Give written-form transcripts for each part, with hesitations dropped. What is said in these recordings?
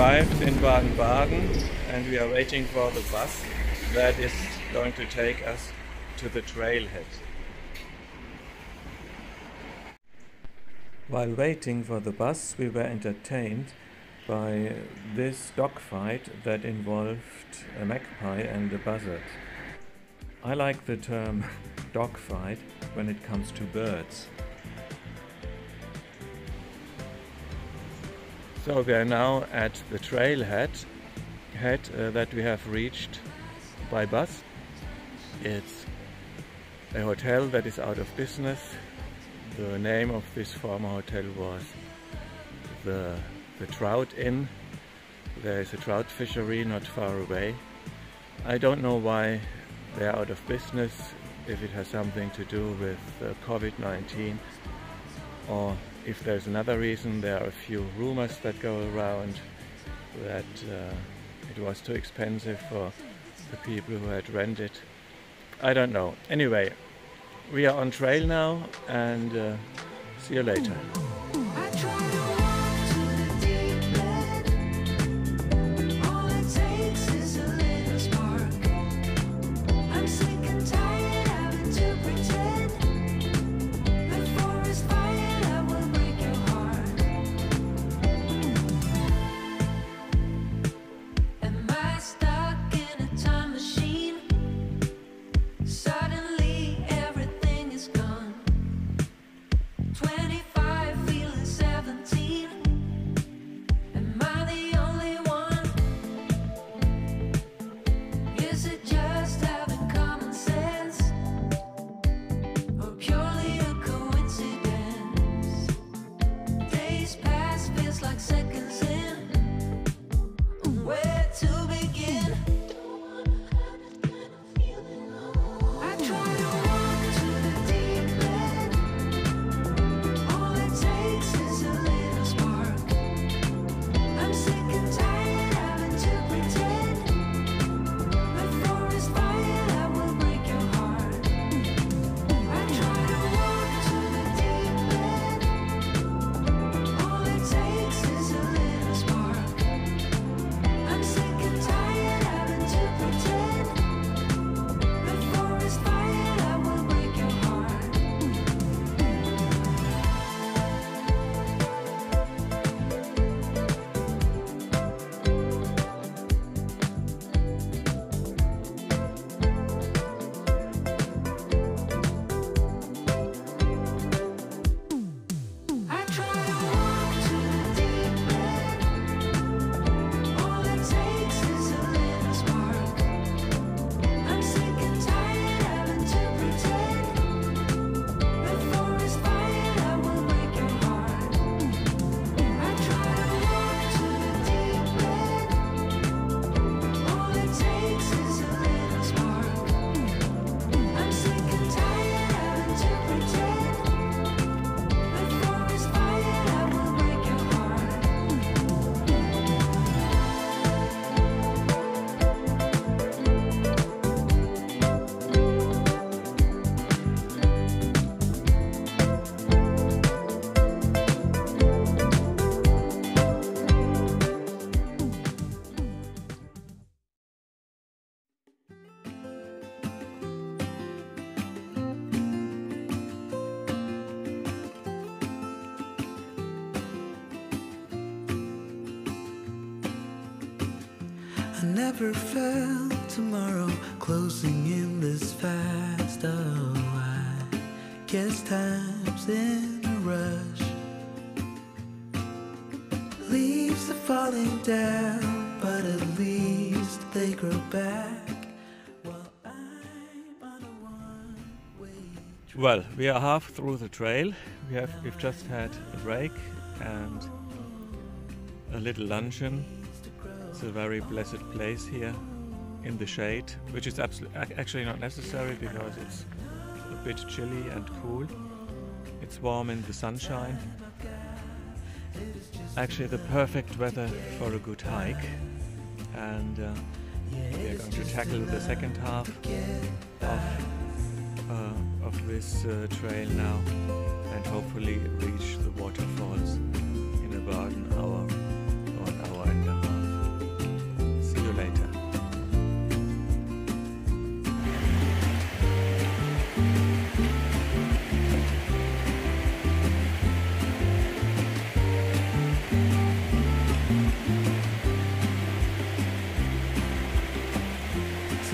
arrived in Baden-Baden and we are waiting for the bus that is going to take us to the trailhead. While waiting for the bus, we were entertained by this dogfight that involved a magpie and a buzzard. I like the term dogfight when it comes to birds. So we are now at the trailhead that we have reached by bus. It's a hotel that is out of business. The name of this former hotel was the Trout Inn. There is a trout fishery not far away. I don't know why they are out of business, if it has something to do with COVID-19 or if there's another reason. There are a few rumors that go around that it was too expensive for the people who had rented. I don't know. Anyway, we are on trail now and see you later. I never felt tomorrow closing in this fast. Oh, I guess time's in a rush. Leaves are falling down, but at least they grow back. While I'm on a one-way train. Well, we are half through the trail. We've just had a break and a little luncheon. It's a very blessed place here in the shade, which is actually not necessary because it's a bit chilly and cool. It's warm in the sunshine. Actually the perfect weather for a good hike. And we are going to tackle the second half of this trail now and hopefully reach the waterfalls in about an hour or an hour and a half.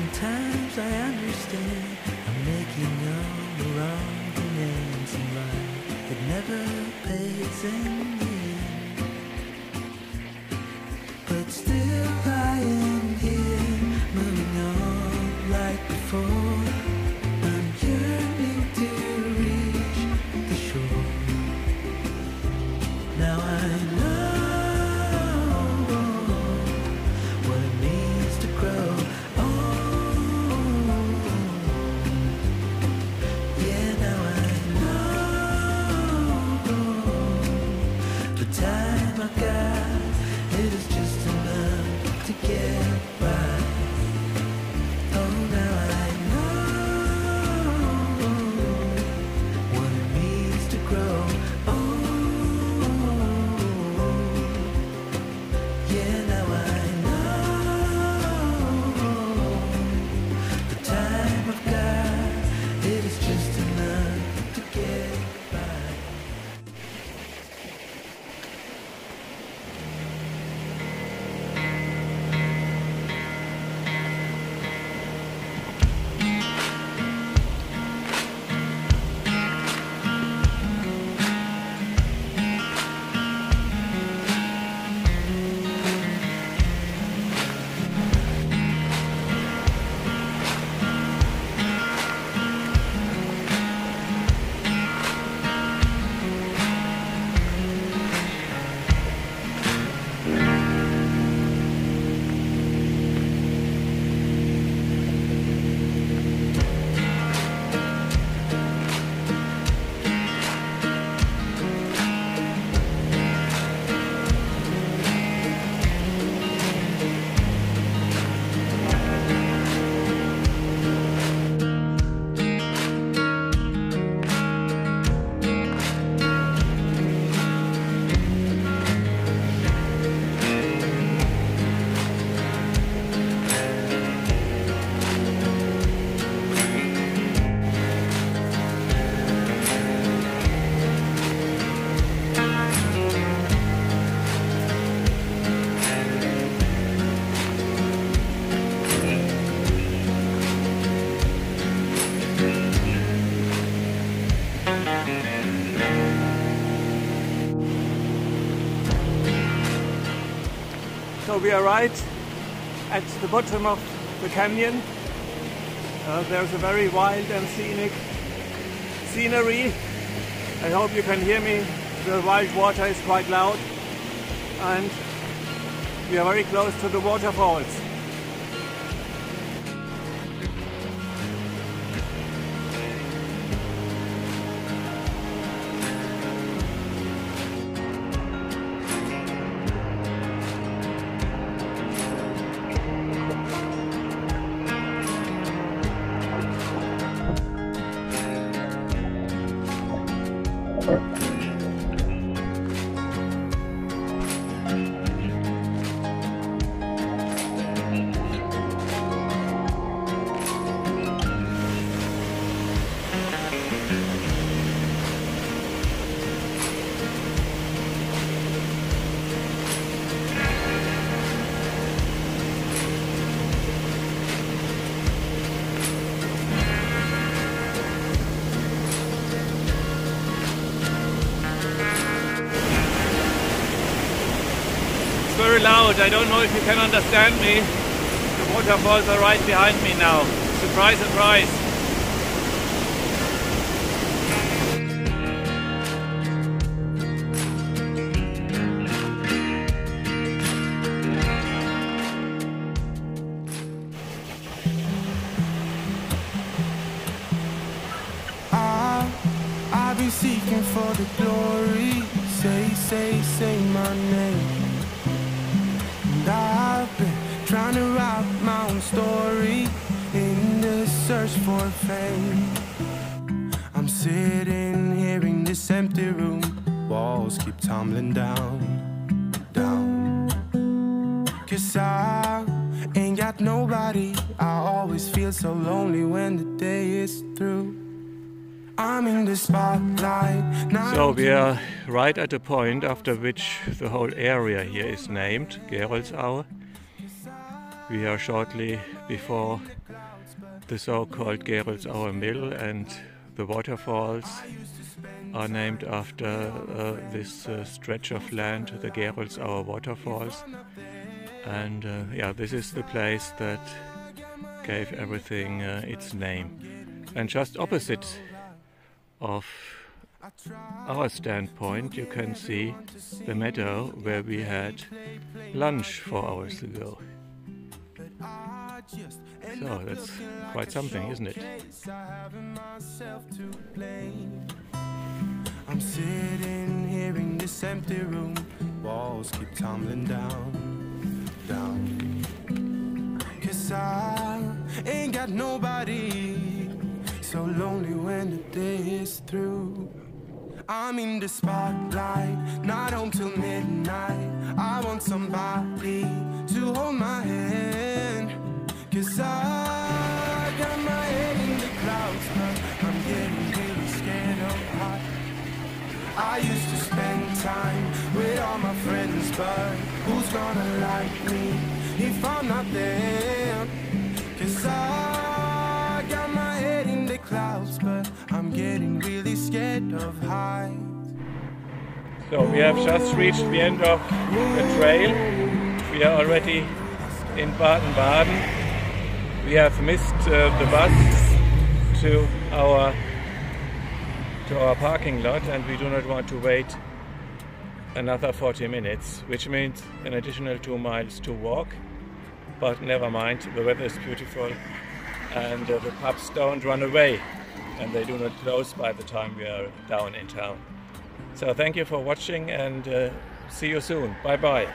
sometimes I understand I'm making all the wrong demands in life. It never pays in the end. But still I am here, moving on like before. I'm yearning to reach the shore. Now I know what it means to grow. Yeah, now I know the time I've got, it is just enough to get by. Oh, now I know what it means to grow. Yeah, now I know the time I've got, it is just enough to get by. So we are right at the bottom of the canyon. There's a very wild and scenic scenery. I hope you can hear me. The wild water is quite loud and we are very close to the waterfalls. Very loud. I don't know if you can understand me. The waterfalls are right behind me now. Surprise, surprise. I've been seeking for the glory. Say my name. I've been trying to write my own story in the search for fame. I'm sitting here in this empty room, walls keep tumbling down. 'Cause I ain't got nobody. I always feel so lonely when the day is through. I'm in the spotlight. So we are right at the point after which the whole area here is named, Geroldsau. We are shortly before the so-called Geroldsauer mill, and the waterfalls are named after this stretch of land, the Geroldsauer waterfalls. And yeah, this is the place that gave everything its name. And just opposite of our standpoint, you can see the meadow where we had lunch 4 hours ago. So that's quite something, isn't it? I'm sitting here in this empty room, walls keep tumbling down, down. 'Cause I ain't got nobody, so lonely when the day is through. I'm in the spotlight, not home till midnight. I want somebody to hold my hand, 'cause I got my head in the clouds, but I'm getting really scared of high. I used to spend time with all my friends, but who's gonna like me if I'm not there? 'Cause I got my head in the clouds, but I'm getting really scared of heights. So we have just reached the end of the trail. We are already in Baden-Baden. We have missed the bus to our parking lot, and we do not want to wait another 40 minutes, which means an additional 2 miles to walk. But never mind, the weather is beautiful, and the pubs don't run away, and they do not close by the time we are down in town. So thank you for watching, and see you soon. Bye bye.